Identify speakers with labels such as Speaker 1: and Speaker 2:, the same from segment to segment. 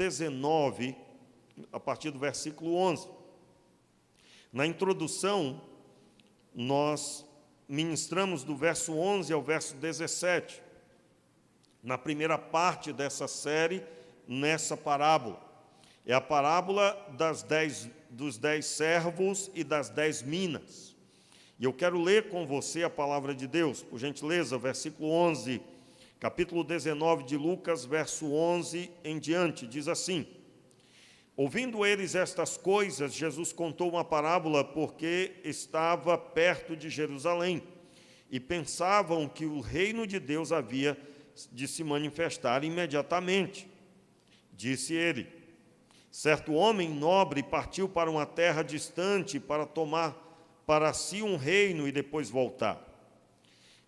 Speaker 1: 19, a partir do versículo 11. Na introdução, nós ministramos do verso 11 ao verso 17, na primeira parte dessa série, nessa parábola. É a parábola dos 10 servos e das 10 minas. E eu quero ler com você a palavra de Deus, por gentileza, versículo 11, capítulo 19 de Lucas, verso 11 em diante, diz assim: ouvindo eles estas coisas, Jesus contou uma parábola porque estava perto de Jerusalém e pensavam que o reino de Deus havia de se manifestar imediatamente. Disse ele: certo homem nobre partiu para uma terra distante para tomar para si um reino e depois voltar.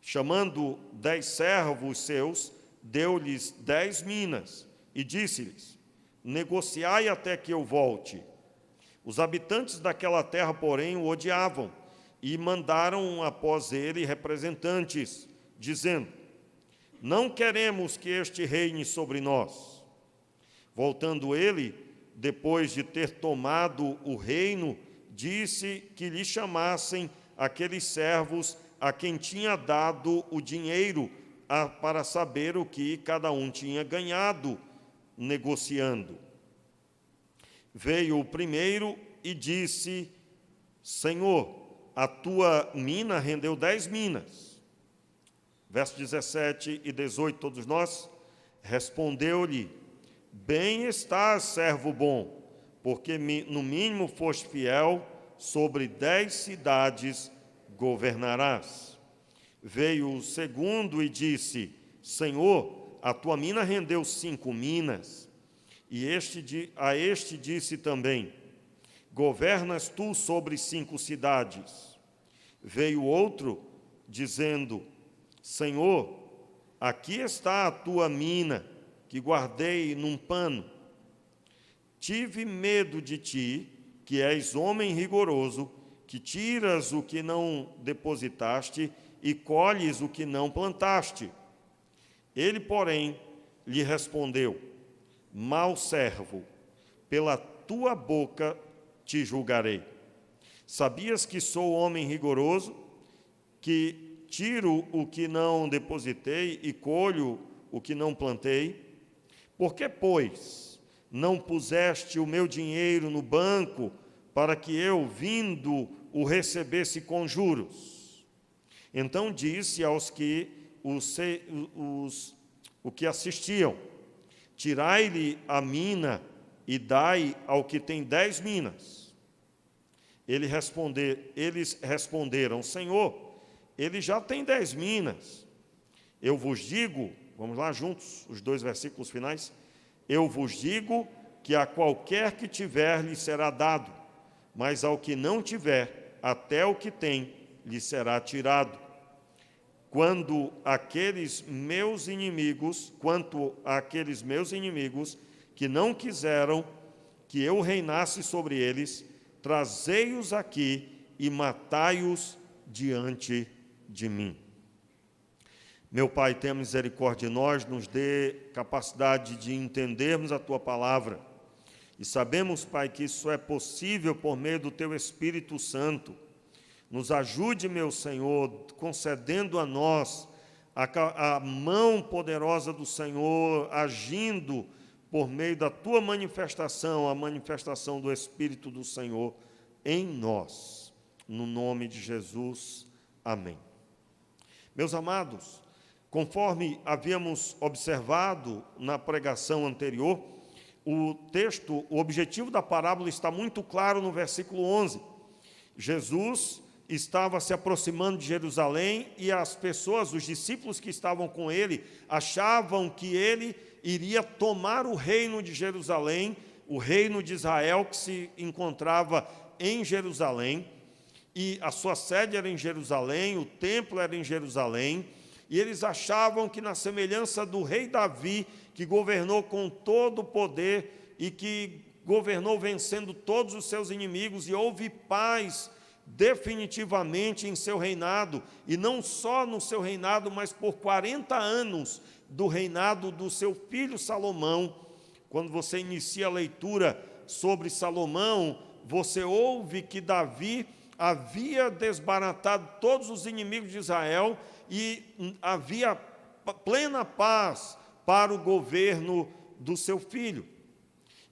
Speaker 1: Chamando 10 servos seus, deu-lhes 10 minas e disse-lhes: negociai até que eu volte. Os habitantes daquela terra, porém, o odiavam e mandaram após ele representantes, dizendo: não queremos que este reine sobre nós. Voltando ele, depois de ter tomado o reino, disse que lhe chamassem aqueles servos a quem tinha dado o dinheiro para saber o que cada um tinha ganhado negociando. Veio o primeiro e disse: Senhor, a tua mina rendeu 10 minas. Verso 17 e 18, todos nós. Respondeu-lhe: bem estás, servo bom, porque no mínimo foste fiel, sobre 10 cidades governarás. Veio o segundo e disse: Senhor, a tua mina rendeu 5 minas. E a este disse também: governas tu sobre 5 cidades. Veio outro, dizendo: Senhor, aqui está a tua mina, que guardei num pano. Tive medo de ti, que és homem rigoroso, que tiras o que não depositaste e colhes o que não plantaste. Ele, porém, lhe respondeu: mau servo, pela tua boca te julgarei. Sabias que sou homem rigoroso, que tiro o que não depositei e colho o que não plantei? Por que, pois, não puseste o meu dinheiro no banco, para que eu, vindo, o recebesse com juros? Então disse aos que o que assistiam: tirai-lhe a mina e dai ao que tem 10 minas. Eles responderam: Senhor, ele já tem 10 minas. Eu vos digo, vamos lá juntos, os 2 versículos finais. Eu vos digo que a qualquer que tiver lhe será dado, mas ao que não tiver, até o que tem lhe será tirado. Quanto àqueles meus inimigos que não quiseram que eu reinasse sobre eles, trazei-os aqui e matai-os diante de mim. Meu Pai, tenha misericórdia de nós, nos dê capacidade de entendermos a Tua palavra. E sabemos, Pai, que isso é possível por meio do Teu Espírito Santo. Nos ajude, meu Senhor, concedendo a nós a mão poderosa do Senhor, agindo por meio da Tua manifestação, a manifestação do Espírito do Senhor em nós. No nome de Jesus, amém. Meus amados, conforme havíamos observado na pregação anterior, o objetivo da parábola está muito claro no versículo 11. Jesus estava se aproximando de Jerusalém e as pessoas, os discípulos que estavam com ele, achavam que ele iria tomar o reino de Jerusalém, o reino de Israel que se encontrava em Jerusalém, e a sua sede era em Jerusalém, o templo era em Jerusalém, e eles achavam que, na semelhança do rei Davi, que governou com todo o poder e que governou vencendo todos os seus inimigos, e houve paz definitivamente em seu reinado, e não só no seu reinado, mas por 40 anos do reinado do seu filho Salomão, quando você inicia a leitura sobre Salomão, você ouve que Davi havia desbaratado todos os inimigos de Israel e havia plena paz para o governo do seu filho.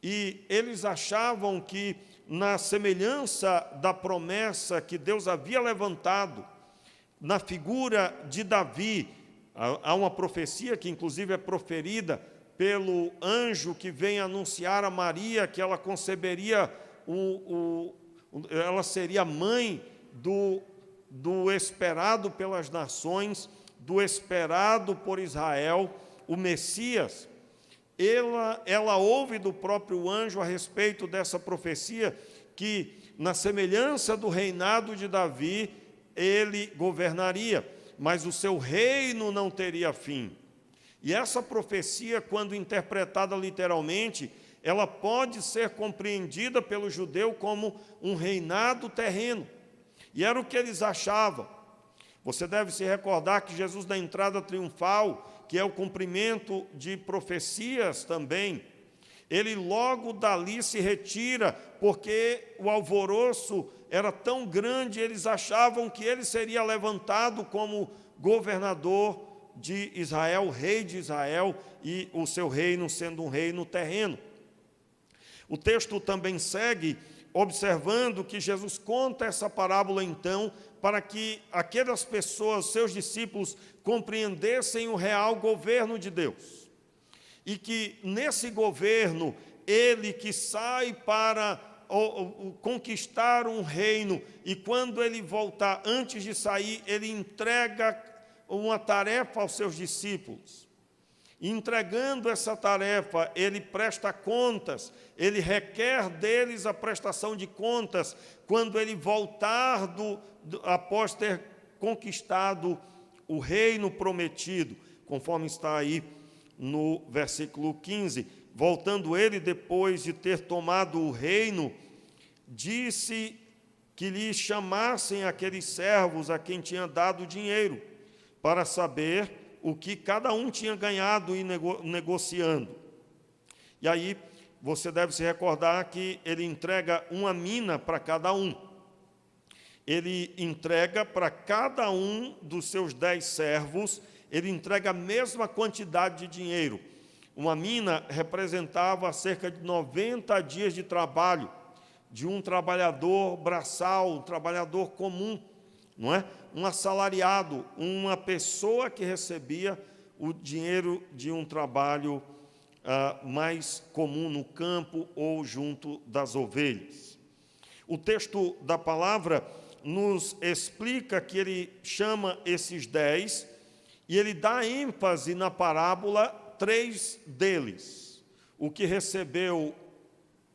Speaker 1: E eles achavam que, na semelhança da promessa que Deus havia levantado, na figura de Davi, há uma profecia que inclusive é proferida pelo anjo que vem anunciar a Maria que ela conceberia, ela seria mãe do esperado pelas nações, do esperado por Israel, o Messias. Ela ouve do próprio anjo a respeito dessa profecia, que na semelhança do reinado de Davi, ele governaria, mas o seu reino não teria fim. E essa profecia, quando interpretada literalmente, ela pode ser compreendida pelo judeu como um reinado terreno. E era o que eles achavam. Você deve se recordar que Jesus, na entrada triunfal, que é o cumprimento de profecias também, ele logo dali se retira, porque o alvoroço era tão grande, eles achavam que ele seria levantado como governador de Israel, rei de Israel, e o seu reino sendo um reino terreno. O texto também segue observando que Jesus conta essa parábola, então, para que aquelas pessoas, seus discípulos, compreendessem o real governo de Deus. E que nesse governo, ele que sai para conquistar um reino, e quando ele voltar, antes de sair, ele entrega uma tarefa aos seus discípulos. E entregando essa tarefa, ele presta contas, ele requer deles a prestação de contas, quando ele voltar após ter conquistado o reino prometido, conforme está aí no versículo 15. Voltando ele, depois de ter tomado o reino, disse que lhe chamassem aqueles servos a quem tinha dado dinheiro, para saber o que cada um tinha ganhado e negociando. E aí, você deve se recordar que ele entrega uma mina para cada um. Ele entrega para cada um dos seus 10 servos, ele entrega a mesma quantidade de dinheiro. Uma mina representava cerca de 90 dias de trabalho de um trabalhador braçal, um trabalhador comum, não é? Um assalariado, uma pessoa que recebia o dinheiro de um trabalho mais comum no campo ou junto das ovelhas. O texto da palavra nos explica que ele chama esses 10 e ele dá ênfase na parábola 3 deles. O que recebeu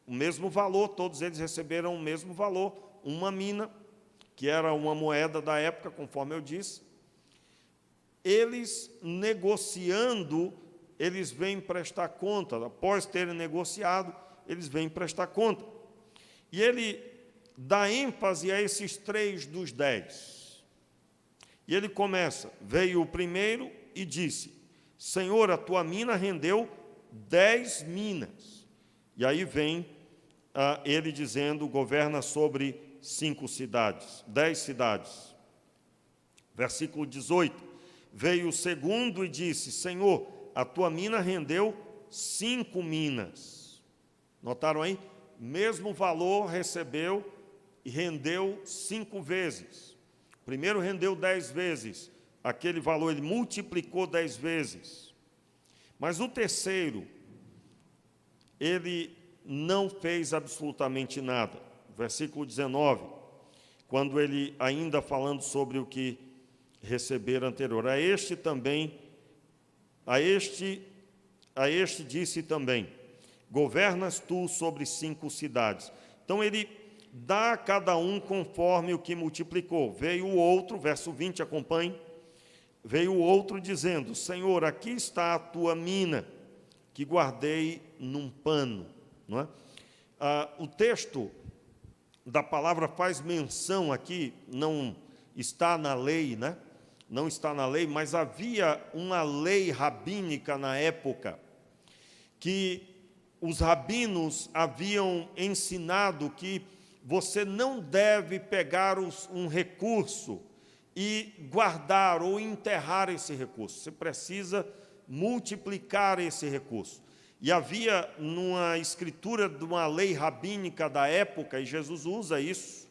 Speaker 1: o mesmo valor, todos eles receberam o mesmo valor, uma mina, que era uma moeda da época, conforme eu disse. Eles negociando, eles vêm prestar conta. Após terem negociado, eles vêm prestar conta. E ele dá ênfase a esses 3 dos 10. E ele começa, veio o primeiro e disse: Senhor, a tua mina rendeu 10 minas. E aí vem ele dizendo, governa sobre 5 cidades, 10 cidades. Versículo 18, veio o segundo e disse: Senhor, a tua mina rendeu 5 minas. Notaram aí? Mesmo valor recebeu e rendeu 5 vezes. O primeiro rendeu 10 vezes, aquele valor ele multiplicou 10 vezes. Mas o terceiro, ele não fez absolutamente nada. Versículo 19, quando ele, ainda falando sobre o que recebera anterior, a este disse também, governas tu sobre 5 cidades. Então ele dá a cada um conforme o que multiplicou. Veio o outro, verso 20, acompanhe, veio o outro dizendo: Senhor, aqui está a tua mina, que guardei num pano. Não é? O texto da palavra faz menção aqui, não está na lei, né? Não está na lei, mas havia uma lei rabínica na época, que os rabinos haviam ensinado que você não deve pegar um recurso e guardar ou enterrar esse recurso. Você precisa multiplicar esse recurso. E havia, numa escritura de uma lei rabínica da época, e Jesus usa isso,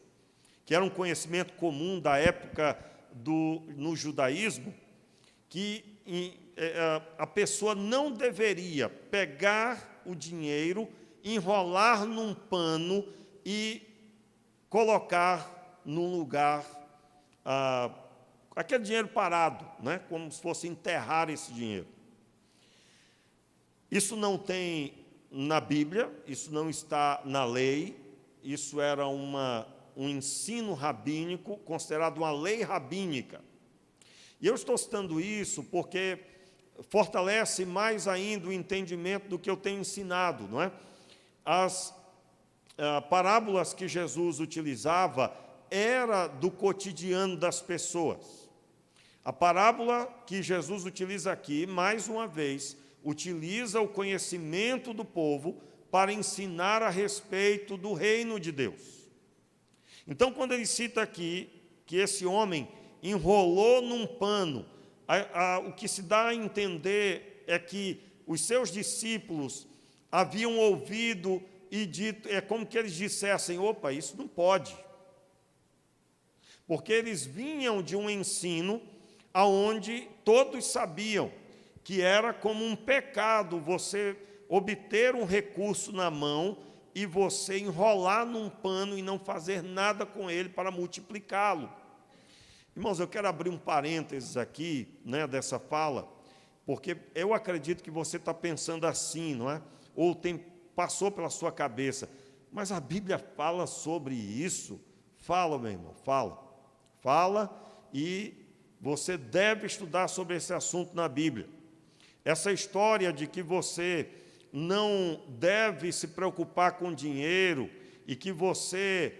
Speaker 1: que era um conhecimento comum da época no judaísmo, que a pessoa não deveria pegar o dinheiro, enrolar num pano e colocar num lugar, aquele dinheiro parado, né? Como se fosse enterrar esse dinheiro. Isso não tem na Bíblia, isso não está na lei, isso era um ensino rabínico, considerado uma lei rabínica. E eu estou citando isso porque fortalece mais ainda o entendimento do que eu tenho ensinado, não é? As parábolas que Jesus utilizava era do cotidiano das pessoas. A parábola que Jesus utiliza aqui, mais uma vez, utiliza o conhecimento do povo para ensinar a respeito do reino de Deus. Então, quando ele cita aqui que esse homem enrolou num pano, o que se dá a entender é que os seus discípulos haviam ouvido e dito, é como que eles dissessem: opa, isso não pode. Porque eles vinham de um ensino onde todos sabiam que era como um pecado você obter um recurso na mão e você enrolar num pano e não fazer nada com ele para multiplicá-lo. Irmãos, eu quero abrir um parênteses aqui, né, dessa fala, porque eu acredito que você está pensando assim, não é? Ou passou pela sua cabeça, mas a Bíblia fala sobre isso? Fala, meu irmão, fala. Fala, e você deve estudar sobre esse assunto na Bíblia. Essa história de que você não deve se preocupar com dinheiro e que você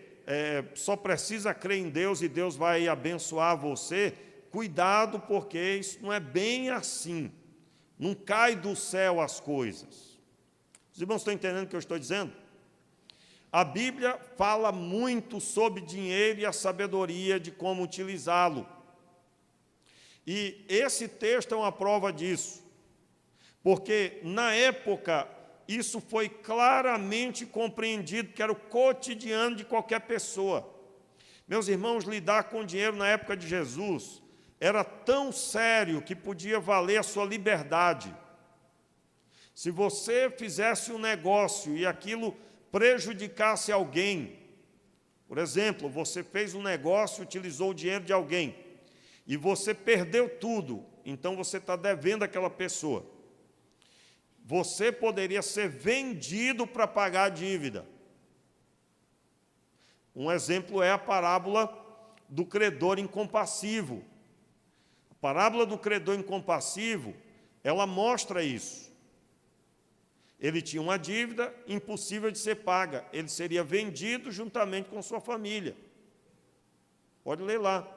Speaker 1: só precisa crer em Deus e Deus vai abençoar você, cuidado, porque isso não é bem assim. Não cai do céu as coisas. Os irmãos estão entendendo o que eu estou dizendo? A Bíblia fala muito sobre dinheiro e a sabedoria de como utilizá-lo. E esse texto é uma prova disso. Porque, na época, isso foi claramente compreendido, que era o cotidiano de qualquer pessoa. Meus irmãos, lidar com dinheiro na época de Jesus era tão sério que podia valer a sua liberdade. Se você fizesse um negócio e aquilo prejudicasse alguém, por exemplo, você fez um negócio, utilizou o dinheiro de alguém, e você perdeu tudo, então você está devendo àquela pessoa. Você poderia ser vendido para pagar a dívida. Um exemplo é a parábola do credor incompassivo. A parábola do credor incompassivo, ela mostra isso. Ele tinha uma dívida impossível de ser paga. Ele seria vendido juntamente com sua família. Pode ler lá.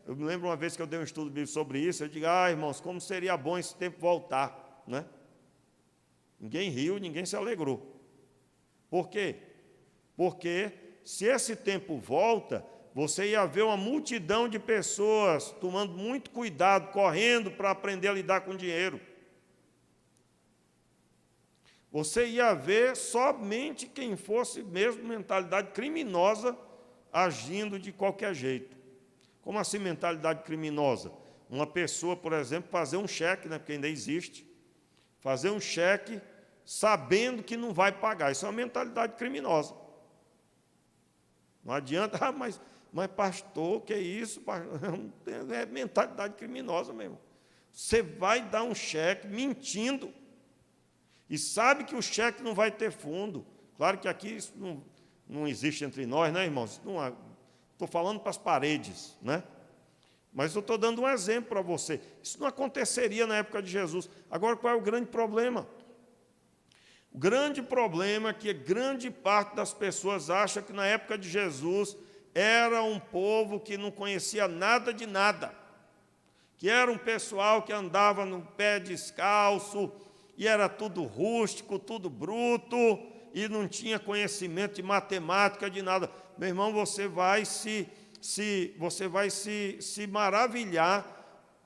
Speaker 1: Eu me lembro uma vez que eu dei um estudo bíblico sobre isso, eu digo: irmãos, como seria bom esse tempo voltar, né? Ninguém riu, ninguém se alegrou. Por quê? Porque se esse tempo volta, você ia ver uma multidão de pessoas tomando muito cuidado, correndo para aprender a lidar com dinheiro. Você ia ver somente quem fosse mesmo mentalidade criminosa agindo de qualquer jeito. Como assim mentalidade criminosa? Uma pessoa, por exemplo, fazer um cheque, né, porque ainda existe, fazer um cheque sabendo que não vai pagar. Isso é uma mentalidade criminosa. Não adianta, mas pastor, que é isso? É mentalidade criminosa mesmo. Você vai dar um cheque mentindo e sabe que o cheque não vai ter fundo. Claro que aqui isso não existe entre nós, né, irmãos? Estou falando para as paredes, né? Mas eu estou dando um exemplo para você. Isso não aconteceria na época de Jesus. Agora, qual é o grande problema? O grande problema é que grande parte das pessoas acha que na época de Jesus era um povo que não conhecia nada de nada, que era um pessoal que andava no pé descalço, e era tudo rústico, tudo bruto, e não tinha conhecimento de matemática, de nada. Meu irmão, você vai se maravilhar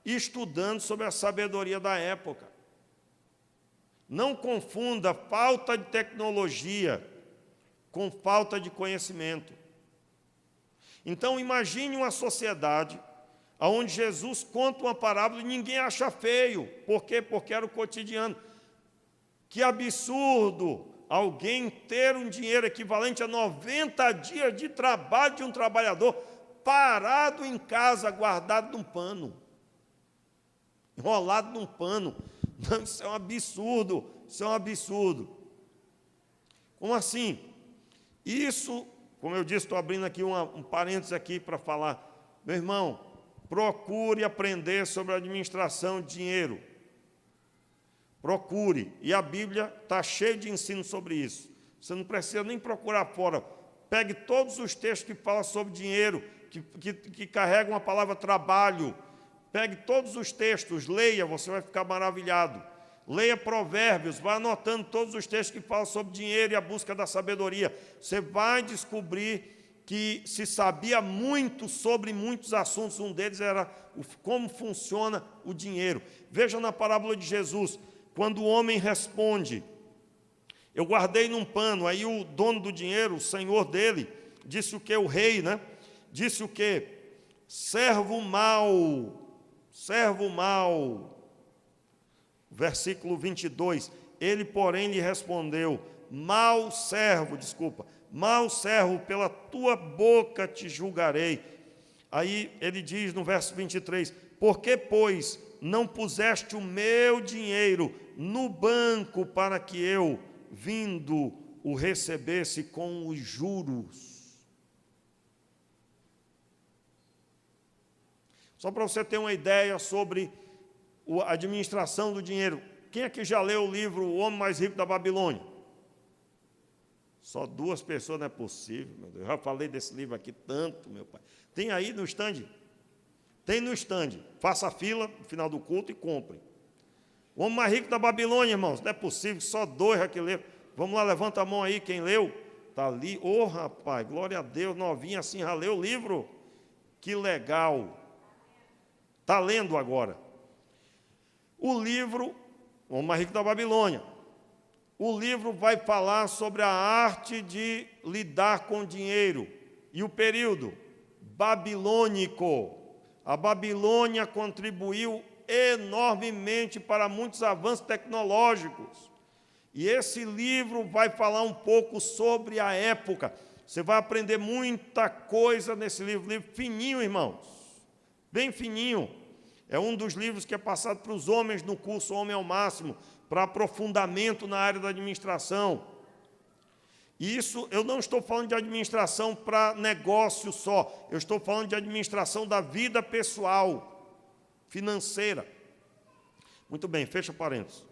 Speaker 1: estudando sobre a sabedoria da época. Não confunda falta de tecnologia com falta de conhecimento. Então, imagine uma sociedade onde Jesus conta uma parábola e ninguém acha feio. Por quê? Porque era o cotidiano. Que absurdo alguém ter um dinheiro equivalente a 90 dias de trabalho de um trabalhador parado em casa, guardado num pano, enrolado num pano. Não, isso é um absurdo, isso é um absurdo. Como assim? Isso, como eu disse, estou abrindo aqui um parênteses aqui para falar. Meu irmão, procure aprender sobre a administração de dinheiro. Procure. E a Bíblia está cheia de ensino sobre isso. Você não precisa nem procurar fora. Pegue todos os textos que falam sobre dinheiro, que carregam a palavra trabalho. Pegue todos os textos, leia, você vai ficar maravilhado. Leia Provérbios, vá anotando todos os textos que falam sobre dinheiro e a busca da sabedoria. Você vai descobrir que se sabia muito sobre muitos assuntos. Um deles era como funciona o dinheiro. Veja na parábola de Jesus, quando o homem responde, eu guardei num pano, aí o dono do dinheiro, o senhor dele, disse o quê? O rei, né? Disse o quê? Servo mau. Versículo 22, ele, porém, lhe respondeu, mau servo, pela tua boca te julgarei. Aí ele diz no verso 23, por que, pois, não puseste o meu dinheiro no banco para que eu, vindo, o recebesse com os juros? Só para você ter uma ideia sobre a administração do dinheiro. Quem é que já leu o livro O Homem Mais Rico da Babilônia? Só 2 pessoas, não é possível, meu Deus. Eu já falei desse livro aqui tanto, meu pai. Tem aí no stand? Tem no stand. Faça a fila no final do culto e compre. O Homem Mais Rico da Babilônia, irmãos. Não é possível, só 2 aqui leram. Vamos lá, levanta a mão aí, quem leu? Está ali. Ô, rapaz, glória a Deus, novinho assim, já leu o livro? Que legal. Está lendo agora. O livro, O Homem Mais Rico da Babilônia, o livro vai falar sobre a arte de lidar com dinheiro e o período babilônico. A Babilônia contribuiu enormemente para muitos avanços tecnológicos. E esse livro vai falar um pouco sobre a época. Você vai aprender muita coisa nesse livro fininho, irmãos, bem fininho. É um dos livros que é passado para os homens no curso Homem ao Máximo, para aprofundamento na área da administração. E isso, eu não estou falando de administração para negócio só, eu estou falando de administração da vida pessoal, financeira. Muito bem, fecha parênteses.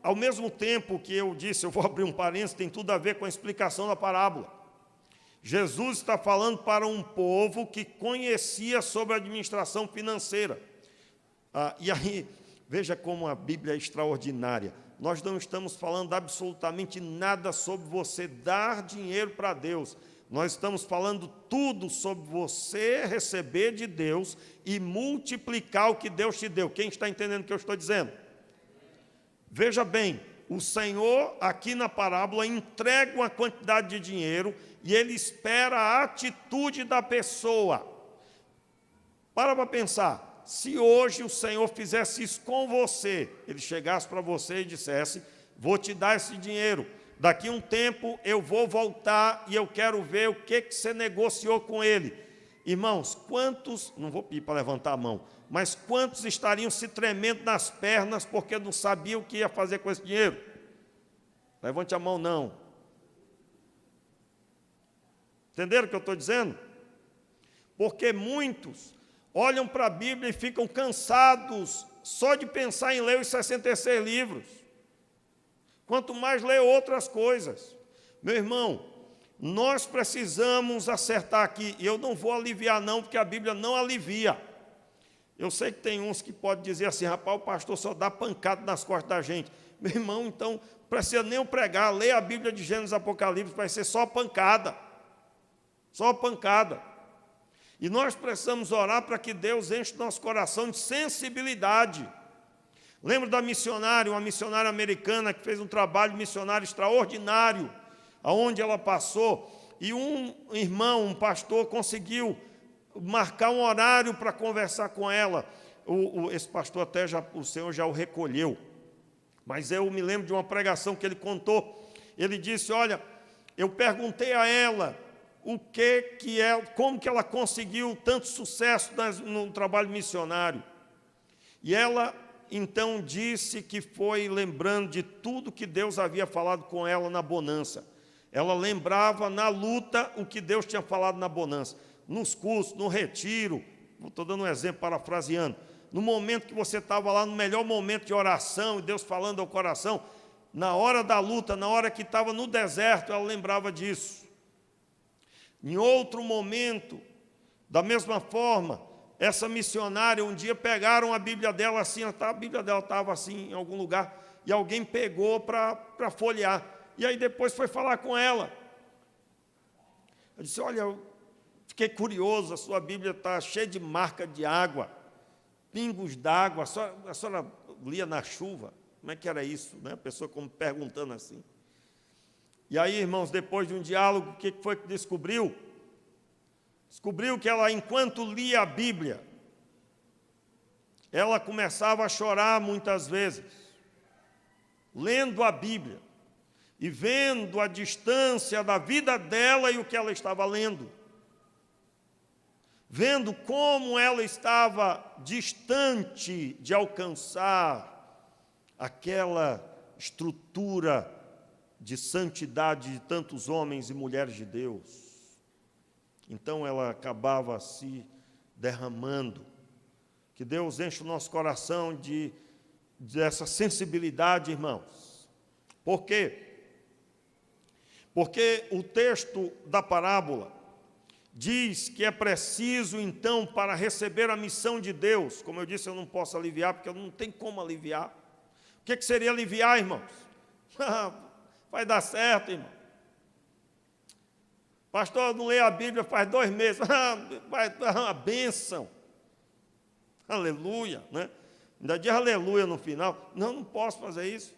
Speaker 1: Ao mesmo tempo que eu disse, eu vou abrir um parênteses, tem tudo a ver com a explicação da parábola. Jesus está falando para um povo que conhecia sobre a administração financeira. E aí, veja como a Bíblia é extraordinária. Nós não estamos falando absolutamente nada sobre você dar dinheiro para Deus. Nós estamos falando tudo sobre você receber de Deus e multiplicar o que Deus te deu. Quem está entendendo o que eu estou dizendo? Veja bem, o Senhor, aqui na parábola, entrega uma quantidade de dinheiro e Ele espera a atitude da pessoa. Para pensar, se hoje o Senhor fizesse isso com você, Ele chegasse para você e dissesse, vou te dar esse dinheiro, daqui a um tempo eu vou voltar e eu quero ver o que você negociou com Ele. Irmãos, quantos, não vou pedir para levantar a mão, mas quantos estariam se tremendo nas pernas porque não sabiam o que ia fazer com esse dinheiro? Levante a mão, não. Entenderam o que eu estou dizendo? Porque muitos olham para a Bíblia e ficam cansados só de pensar em ler os 66 livros. Quanto mais ler outras coisas. Meu irmão, nós precisamos acertar aqui, e eu não vou aliviar não, porque a Bíblia não alivia. Eu sei que tem uns que podem dizer assim, rapaz, o pastor só dá pancada nas costas da gente. Meu irmão, então, não precisa nem eu pregar, ler a Bíblia de Gênesis e Apocalipse, vai ser só pancada. Só pancada. E nós precisamos orar para que Deus enche o nosso coração de sensibilidade. Lembro da missionária, uma missionária americana que fez um trabalho missionário extraordinário, aonde ela passou, e um irmão, um pastor, conseguiu marcar um horário para conversar com ela. Esse pastor até o Senhor já o recolheu, mas eu me lembro de uma pregação que ele contou. Ele disse, olha, eu perguntei a ela como que ela conseguiu tanto sucesso no trabalho missionário. E ela então disse que foi lembrando de tudo que Deus havia falado com ela na bonança. Ela lembrava na luta o que Deus tinha falado na bonança. Nos cursos, no retiro, estou dando um exemplo, parafraseando, no momento que você estava lá, no melhor momento de oração, e Deus falando ao coração, na hora da luta, na hora que estava no deserto, ela lembrava disso. Em outro momento, da mesma forma, essa missionária, um dia pegaram a Bíblia dela assim, a Bíblia dela estava assim em algum lugar, e alguém pegou para folhear. E aí depois foi falar com ela. Eu disse, olha, eu fiquei curioso, a sua Bíblia está cheia de marca de água, pingos d'água, a senhora lia na chuva? Como é que era isso? Né? A pessoa como perguntando assim. E aí, irmãos, depois de um diálogo, o que foi que descobriu? Descobriu que ela, enquanto lia a Bíblia, ela começava a chorar muitas vezes, lendo a Bíblia, e vendo a distância da vida dela e o que ela estava lendo. Vendo como ela estava distante de alcançar aquela estrutura de santidade de tantos homens e mulheres de Deus. Então ela acabava se derramando. Que Deus enche o nosso coração dessa sensibilidade, irmãos. Por quê? Porque o texto da parábola diz que é preciso, então, para receber a missão de Deus, como eu disse, eu não posso aliviar, porque eu não tenho como aliviar. O que seria aliviar, irmãos? Vai dar certo, irmão. Pastor, não leio a Bíblia faz 2 meses. Vai dar uma bênção. Aleluia, né? Ainda diz aleluia no final. Não posso fazer isso.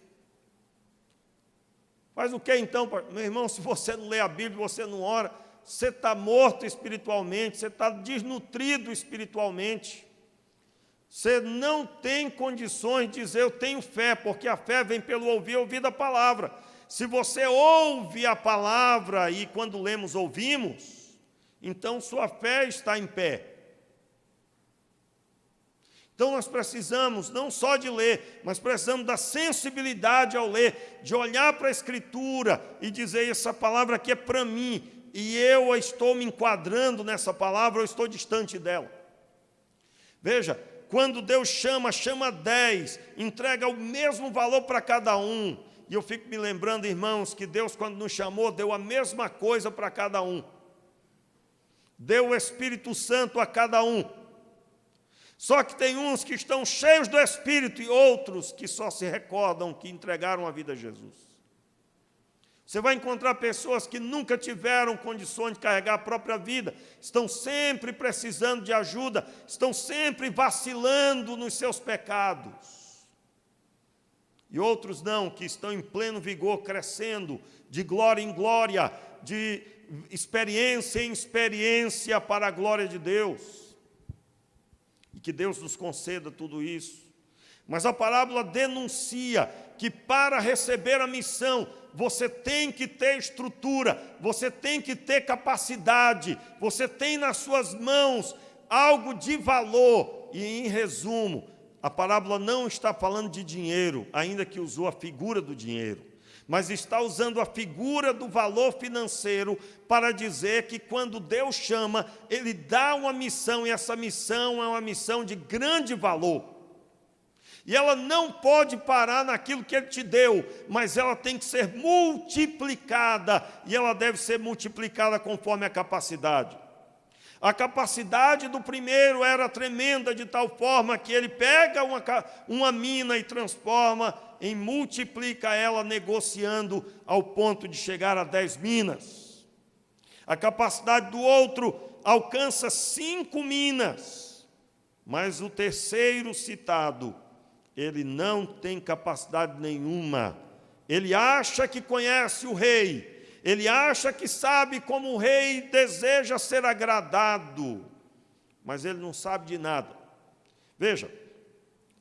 Speaker 1: Faz o que então? Meu irmão, se você não lê a Bíblia, você não ora, você está morto espiritualmente, você está desnutrido espiritualmente. Você não tem condições de dizer eu tenho fé, porque a fé vem pelo ouvir da palavra. Se você ouve a palavra e quando lemos ouvimos, então sua fé está em pé. Então nós precisamos não só de ler, mas precisamos da sensibilidade ao ler, de olhar para a Escritura e dizer, essa palavra aqui é para mim, e eu estou me enquadrando nessa palavra, eu estou distante dela. Veja, quando Deus chama 10, entrega o mesmo valor para cada um. E eu fico me lembrando, irmãos, que Deus, quando nos chamou, deu a mesma coisa para cada um. Deu o Espírito Santo a cada um. Só que tem uns que estão cheios do Espírito e outros que só se recordam que entregaram a vida a Jesus. Você vai encontrar pessoas que nunca tiveram condições de carregar a própria vida, estão sempre precisando de ajuda, estão sempre vacilando nos seus pecados. E outros não, que estão em pleno vigor, crescendo de glória em glória, de experiência em experiência para a glória de Deus. E que Deus nos conceda tudo isso. Mas a parábola denuncia que para receber a missão, você tem que ter estrutura, você tem que ter capacidade, você tem nas suas mãos algo de valor. E, em resumo, a parábola não está falando de dinheiro, ainda que usou a figura do dinheiro, mas está usando a figura do valor financeiro para dizer que quando Deus chama, Ele dá uma missão, e essa missão é uma missão de grande valor. E ela não pode parar naquilo que Ele te deu, mas ela tem que ser multiplicada, e ela deve ser multiplicada conforme a capacidade. A capacidade do primeiro era tremenda, de tal forma que ele pega uma mina e transforma, multiplica ela, negociando ao ponto de chegar a 10 minas. A capacidade do outro alcança 5 minas, mas o terceiro citado, ele não tem capacidade nenhuma. Ele acha que conhece o rei, ele acha que sabe como o rei deseja ser agradado, mas ele não sabe de nada. Veja,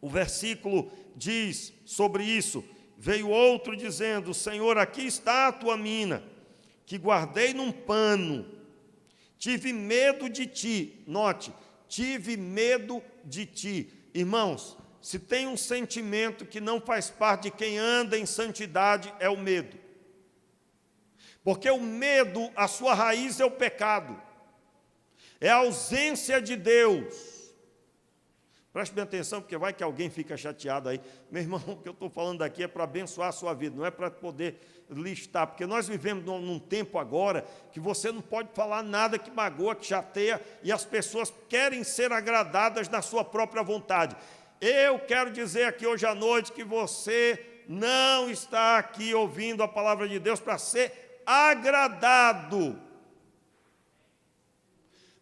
Speaker 1: o versículo diz sobre isso: veio outro dizendo: Senhor, aqui está a tua mina, que guardei num pano. Tive medo de ti. Note, tive medo de ti. Irmãos, se tem um sentimento que não faz parte de quem anda em santidade, é o medo. Porque o medo, a sua raiz é o pecado, é a ausência de Deus. Preste bem atenção, porque vai que alguém fica chateado aí. Meu irmão, o que eu estou falando aqui é para abençoar a sua vida, não é para poder listar, porque nós vivemos num tempo agora que você não pode falar nada que magoa, que chateia, e as pessoas querem ser agradadas na sua própria vontade. Eu quero dizer aqui hoje à noite que você não está aqui ouvindo a palavra de Deus para ser agradado,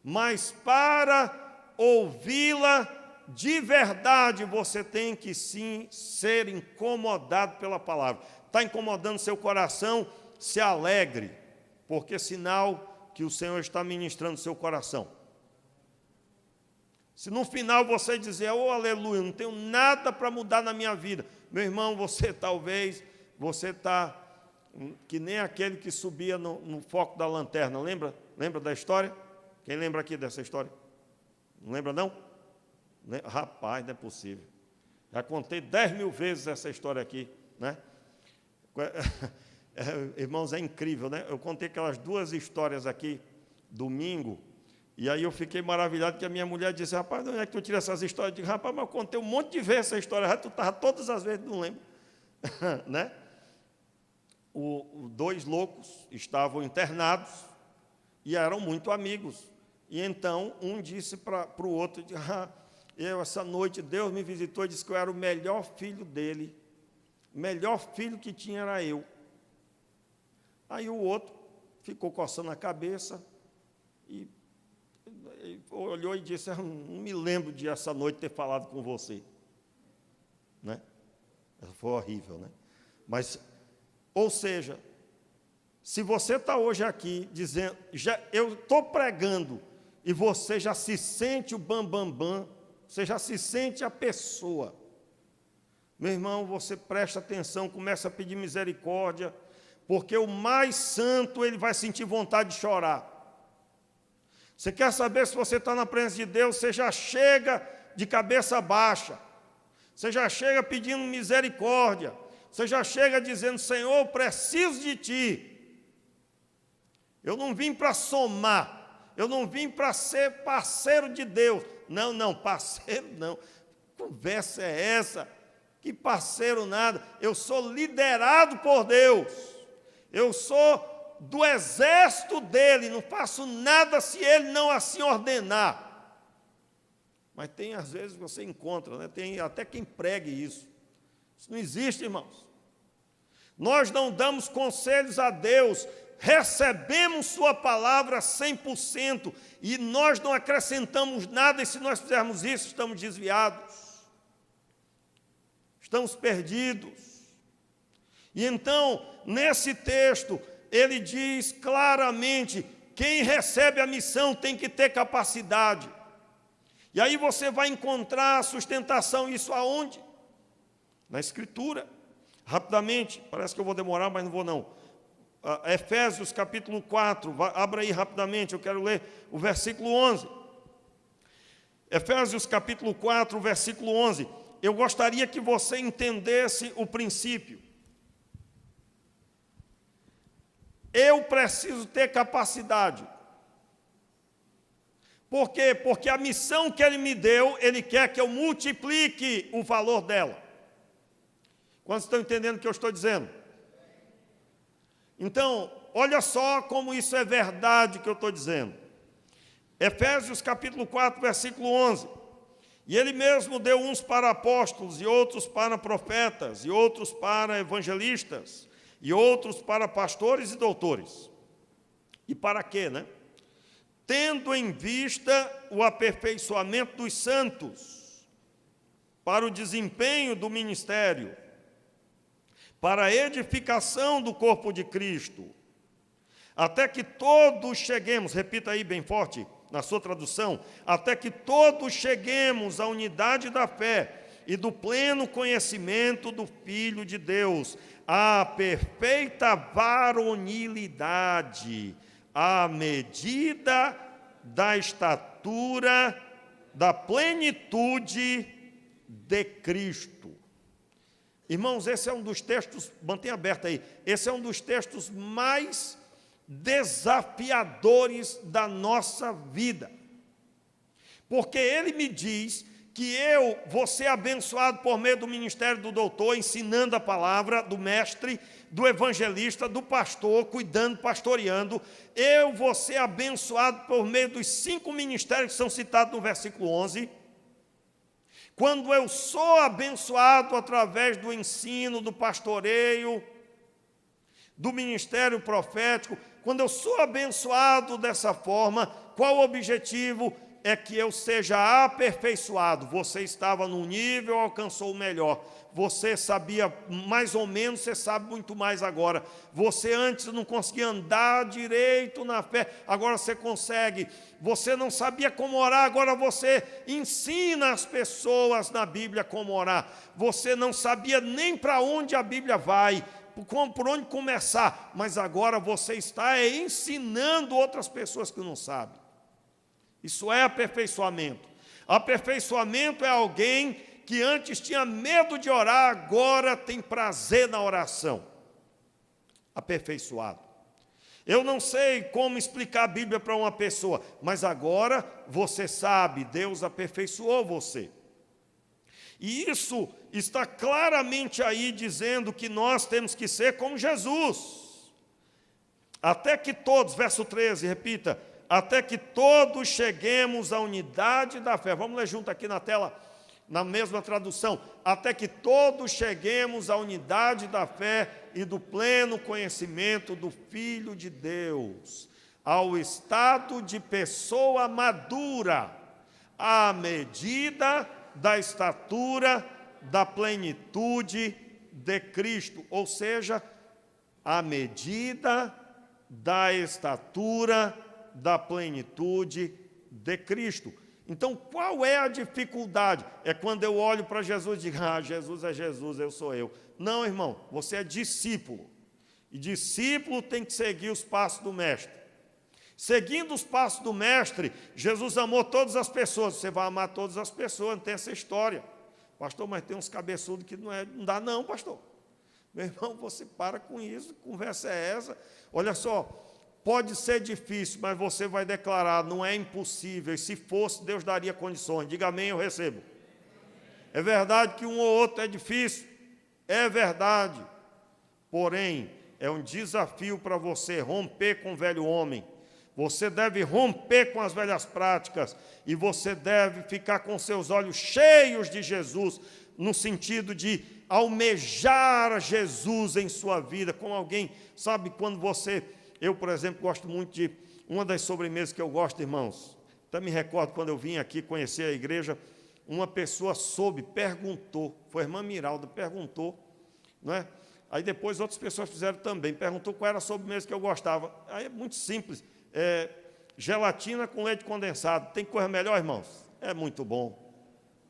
Speaker 1: mas para ouvi-la de verdade, você tem que sim ser incomodado pela palavra. Está incomodando seu coração? Se alegre, porque é sinal que o Senhor está ministrando seu coração. Se no final você dizer: oh, aleluia, não tenho nada para mudar na minha vida, meu irmão, você está que nem aquele que subia no foco da lanterna. Lembra da história? Quem lembra aqui dessa história? Não lembra, não? Rapaz, não é possível. Já contei 10.000 vezes essa história aqui, né? Irmãos, é incrível, né? Eu contei aquelas 2 histórias aqui, domingo, e aí eu fiquei maravilhado que a minha mulher disse: rapaz, de onde é que tu tira essas histórias? Eu digo: rapaz, mas eu contei um monte de vezes essa história, tu estava todas as vezes, não lembro. Né? 2 loucos estavam internados e eram muito amigos. E então um disse para o outro: essa noite Deus me visitou e disse que eu era o melhor filho dele. O melhor filho que tinha era eu. Aí o outro ficou coçando a cabeça e olhou e disse: não me lembro de essa noite ter falado com você. Né? Foi horrível, né? Mas, ou seja, se você está hoje aqui dizendo, eu estou pregando, e você já se sente o bam, você já se sente a pessoa, meu irmão, você presta atenção, começa a pedir misericórdia, porque o mais santo, ele vai sentir vontade de chorar. Você quer saber se você está na presença de Deus, você já chega de cabeça baixa, você já chega pedindo misericórdia, você já chega dizendo: Senhor, eu preciso de Ti. Eu não vim para somar, eu não vim para ser parceiro de Deus. Não, parceiro não. Conversa é essa? Que parceiro nada. Eu sou liderado por Deus. Eu sou do exército dele, não faço nada se ele não assim ordenar. Mas tem, às vezes, você encontra, né? Tem até quem pregue isso. Isso não existe, irmãos. Nós não damos conselhos a Deus, recebemos sua palavra 100%, e nós não acrescentamos nada, e se nós fizermos isso, estamos desviados, estamos perdidos. E então, nesse texto, ele diz claramente: quem recebe a missão tem que ter capacidade. E aí você vai encontrar a sustentação, isso aonde? Na Escritura. Rapidamente, parece que eu vou demorar, mas não vou não. Efésios capítulo 4, abra aí rapidamente, eu quero ler o versículo 11. Efésios capítulo 4, versículo 11. Eu gostaria que você entendesse o princípio. Eu preciso ter capacidade. Por quê? Porque a missão que Ele me deu, Ele quer que eu multiplique o valor dela. Quantos estão entendendo o que eu estou dizendo? Então, olha só como isso é verdade que eu estou dizendo. Efésios capítulo 4, versículo 11. E ele mesmo deu uns para apóstolos, e outros para profetas, e outros para evangelistas, e outros para pastores e doutores. E para quê, né? Tendo em vista o aperfeiçoamento dos santos, para o desempenho do ministério, para a edificação do corpo de Cristo, até que todos cheguemos, repita aí bem forte, na sua tradução, até que todos cheguemos à unidade da fé e do pleno conhecimento do Filho de Deus, à perfeita varonilidade, à medida da estatura da plenitude de Cristo. Irmãos, esse é um dos textos, mantenha aberto aí, esse é um dos textos mais desafiadores da nossa vida, porque ele me diz que eu vou ser abençoado por meio do ministério do doutor, ensinando a palavra, do mestre, do evangelista, do pastor, cuidando, pastoreando. Eu vou ser abençoado por meio dos 5 ministérios que são citados no versículo 11. Quando eu sou abençoado através do ensino, do pastoreio, do ministério profético, quando eu sou abençoado dessa forma, qual o objetivo? É que eu seja aperfeiçoado. Você estava num nível, alcançou o melhor. Você sabia mais ou menos, você sabe muito mais agora. Você antes não conseguia andar direito na fé, agora você consegue. Você não sabia como orar, agora você ensina as pessoas na Bíblia como orar. Você não sabia nem para onde a Bíblia vai, por onde começar, mas agora você está ensinando outras pessoas que não sabem. Isso é aperfeiçoamento. Aperfeiçoamento é alguém que antes tinha medo de orar, agora tem prazer na oração. Aperfeiçoado. Eu não sei como explicar a Bíblia para uma pessoa, mas agora você sabe, Deus aperfeiçoou você. E isso está claramente aí dizendo que nós temos que ser como Jesus. Até que todos, verso 13, repita, até que todos cheguemos à unidade da fé. Vamos ler junto aqui na tela, na mesma tradução. Até que todos cheguemos à unidade da fé e do pleno conhecimento do Filho de Deus, ao estado de pessoa madura, à medida da estatura da plenitude de Cristo, ou seja, à medida da estatura da plenitude de Cristo. Então, qual é a dificuldade? É quando eu olho para Jesus e digo, Jesus é Jesus, eu sou eu. Não, irmão, você é discípulo. E discípulo tem que seguir os passos do mestre. Seguindo os passos do mestre, Jesus amou todas as pessoas. Você vai amar todas as pessoas, não tem essa história. Pastor, mas tem uns cabeçudos que não dá não, pastor. Meu irmão, você para com isso, que conversa é essa? Olha só, pode ser difícil, mas você vai declarar, não é impossível. E se fosse, Deus daria condições. Diga amém, eu recebo. É verdade que um ou outro é difícil, é verdade. Porém, é um desafio para você romper com o velho homem. Você deve romper com as velhas práticas e você deve ficar com seus olhos cheios de Jesus, no sentido de almejar Jesus em sua vida, como alguém, sabe, quando você... Eu, por exemplo, gosto muito de... Uma das sobremesas que eu gosto, irmãos, até me recordo quando eu vim aqui conhecer a igreja, uma pessoa perguntou, foi a irmã Miralda, perguntou, não é? Aí depois outras pessoas fizeram também, perguntou qual era a sobremesa que eu gostava. Aí é muito simples, gelatina com leite condensado. Tem coisa melhor, irmãos? É muito bom.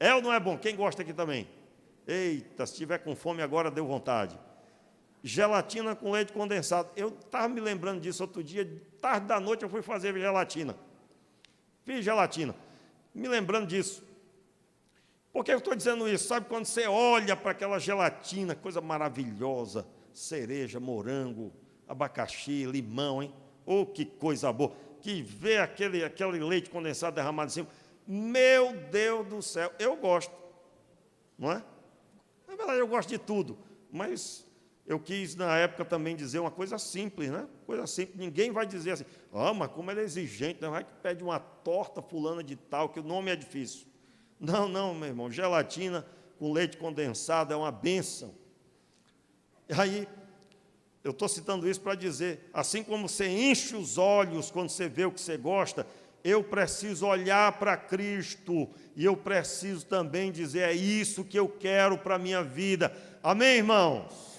Speaker 1: É ou não é bom? Quem gosta aqui também? Eita, se tiver com fome agora, deu vontade. Gelatina com leite condensado. Eu estava me lembrando disso outro dia, tarde da noite eu fui fazer gelatina. Fiz gelatina. Me lembrando disso. Por que eu estou dizendo isso? Sabe quando você olha para aquela gelatina, coisa maravilhosa, cereja, morango, abacaxi, limão, hein? Oh, que coisa boa. Que vê aquele leite condensado derramado em cima. Meu Deus do céu, eu gosto. Não é? Na verdade, eu gosto de tudo. Mas Eu quis, na época, também dizer uma coisa simples, né? Coisa simples. Ninguém vai dizer assim, mas como ele é exigente, né? Vai que pede uma torta fulana de tal, que o nome é difícil. Não, não, meu irmão, gelatina com leite condensado é uma bênção. Aí, eu estou citando isso para dizer, assim como você enche os olhos quando você vê o que você gosta, eu preciso olhar para Cristo, e eu preciso também dizer, é isso que eu quero para a minha vida. Amém, irmãos?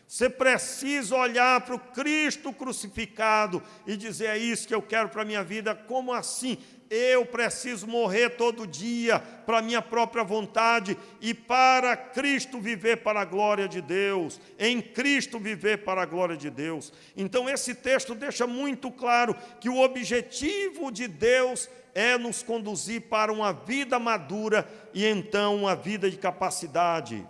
Speaker 1: Você precisa olhar para o Cristo crucificado e dizer, é isso que eu quero para a minha vida. Como assim? Eu preciso morrer todo dia para a minha própria vontade e para Cristo viver para a glória de Deus, em Cristo viver para a glória de Deus. Então esse texto deixa muito claro que o objetivo de Deus é nos conduzir para uma vida madura e então uma vida de capacidade.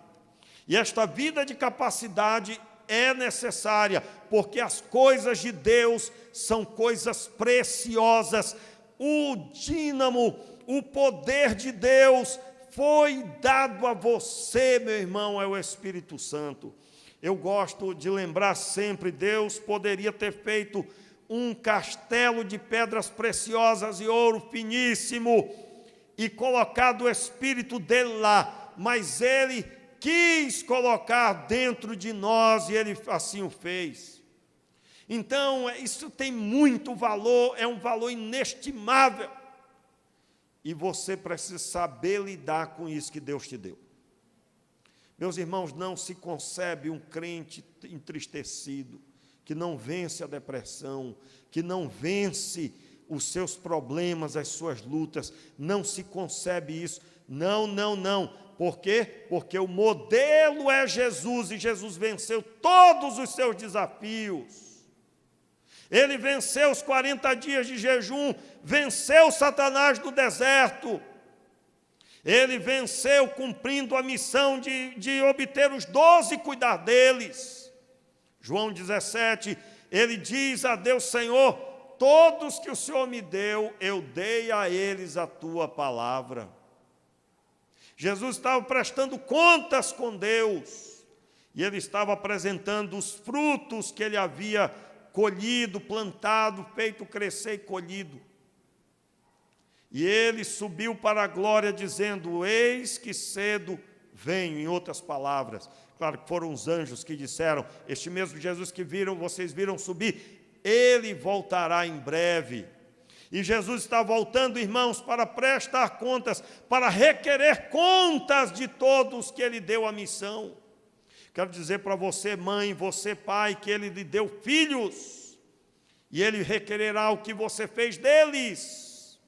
Speaker 1: E esta vida de capacidade é necessária, porque as coisas de Deus são coisas preciosas. O dínamo, o poder de Deus foi dado a você, meu irmão, é o Espírito Santo. Eu gosto de lembrar sempre, Deus poderia ter feito um castelo de pedras preciosas e ouro finíssimo e colocado o Espírito dele lá, mas Ele quis colocar dentro de nós e Ele assim o fez. Então, isso tem muito valor, é um valor inestimável. E você precisa saber lidar com isso que Deus te deu. Meus irmãos, não se concebe um crente entristecido, que não vence a depressão, que não vence os seus problemas, as suas lutas. Não se concebe isso. Não, não, não. Por quê? Porque o modelo é Jesus, e Jesus venceu todos os seus desafios. Ele venceu os 40 dias de jejum, venceu Satanás no deserto. Ele venceu cumprindo a missão de obter os 12 e cuidar deles. João 17, ele diz a Deus, Senhor, todos que o Senhor me deu, eu dei a eles a tua palavra. Jesus estava prestando contas com Deus, e ele estava apresentando os frutos que ele havia colhido, plantado, feito crescer e colhido. E ele subiu para a glória dizendo, eis que cedo venho, em outras palavras. Claro que foram os anjos que disseram, este mesmo Jesus que vocês viram subir, ele voltará em breve. E Jesus está voltando, irmãos, para prestar contas, para requerer contas de todos que ele deu a missão. Quero dizer para você, mãe, você, pai, que ele lhe deu filhos, e ele requererá o que você fez deles.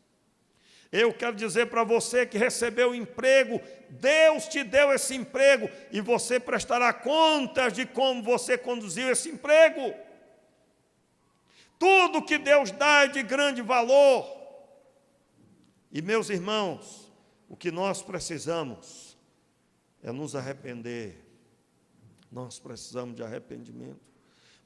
Speaker 1: Eu quero dizer para você que recebeu emprego, Deus te deu esse emprego, e você prestará contas de como você conduziu esse emprego. Tudo que Deus dá é de grande valor. E, meus irmãos, o que nós precisamos é nos arrepender. Nós precisamos de arrependimento.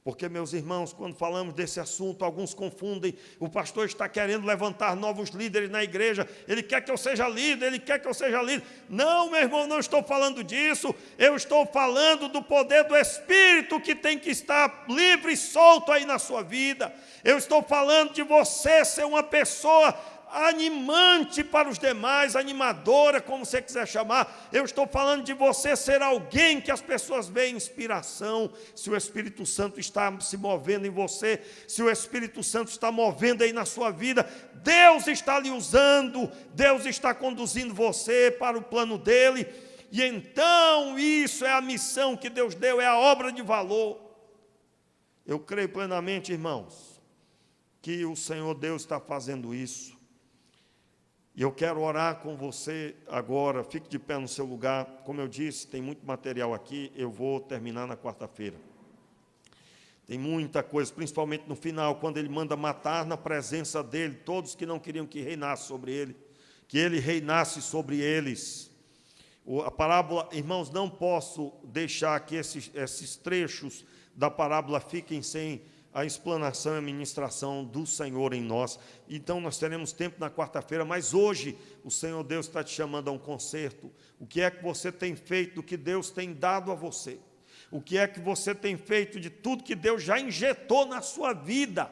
Speaker 1: Porque, meus irmãos, quando falamos desse assunto, alguns confundem. O pastor está querendo levantar novos líderes na igreja. Ele quer que eu seja líder, ele quer que eu seja líder. Não, meu irmão, não estou falando disso. Eu estou falando do poder do Espírito que tem que estar livre e solto aí na sua vida. Eu estou falando de você ser uma pessoa animante para os demais, animadora, como você quiser chamar. Eu estou falando de você ser alguém que as pessoas veem inspiração. Se o Espírito Santo está se movendo em você, se o Espírito Santo está movendo aí na sua vida, Deus está lhe usando, Deus está conduzindo você para o plano dele, e então isso é a missão que Deus deu, é a obra de valor. Eu creio plenamente, irmãos, que o Senhor Deus está fazendo isso. E eu quero orar com você agora. Fique de pé no seu lugar. Como eu disse, tem muito material aqui. Eu vou terminar na quarta-feira. Tem muita coisa, principalmente no final, quando ele manda matar na presença dele todos que não queriam que reinasse sobre ele, que ele reinasse sobre eles. A parábola, irmãos, não posso deixar que esses trechos da parábola fiquem sem a explanação e a ministração do Senhor em nós. Então nós teremos tempo na quarta-feira, mas hoje o Senhor Deus está te chamando a um concerto. O que é que você tem feito do que Deus tem dado a você? O que é que você tem feito de tudo que Deus já injetou na sua vida?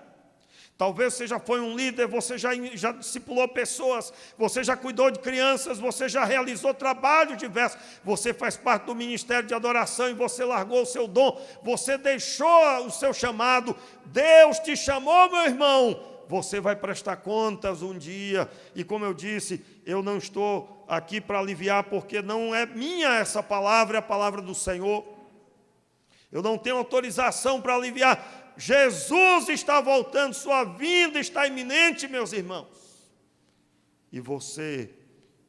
Speaker 1: Talvez você já foi um líder, você já discipulou pessoas, você já cuidou de crianças, você já realizou trabalho diverso, você faz parte do ministério de adoração e você largou o seu dom, você deixou o seu chamado, Deus te chamou, meu irmão, você vai prestar contas um dia, e como eu disse, eu não estou aqui para aliviar, porque não é minha essa palavra, é a palavra do Senhor. Eu não tenho autorização para aliviar. Jesus está voltando, sua vinda está iminente, meus irmãos. E você,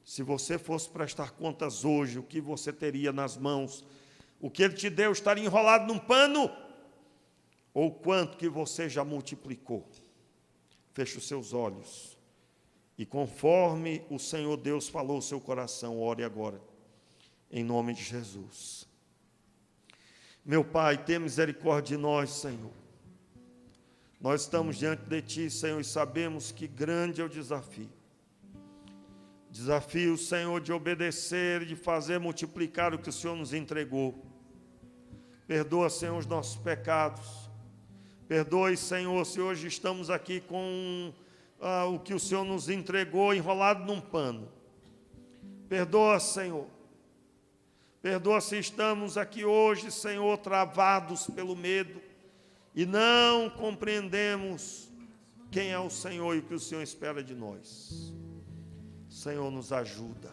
Speaker 1: se você fosse prestar contas hoje, o que você teria nas mãos? O que Ele te deu estaria enrolado num pano? Ou quanto que você já multiplicou? Feche os seus olhos. E conforme o Senhor Deus falou ao seu coração, ore agora, em nome de Jesus. Meu Pai, tenha misericórdia de nós, Senhor. Nós estamos diante de Ti, Senhor, e sabemos que grande é o desafio. Desafio, Senhor, de obedecer, de fazer multiplicar o que o Senhor nos entregou. Perdoa, Senhor, os nossos pecados. Perdoe, Senhor, se hoje estamos aqui com o que o Senhor nos entregou enrolado num pano. Perdoa, Senhor. Perdoa se estamos aqui hoje, Senhor, travados pelo medo e não compreendemos quem é o Senhor e o que o Senhor espera de nós. Senhor, nos ajuda.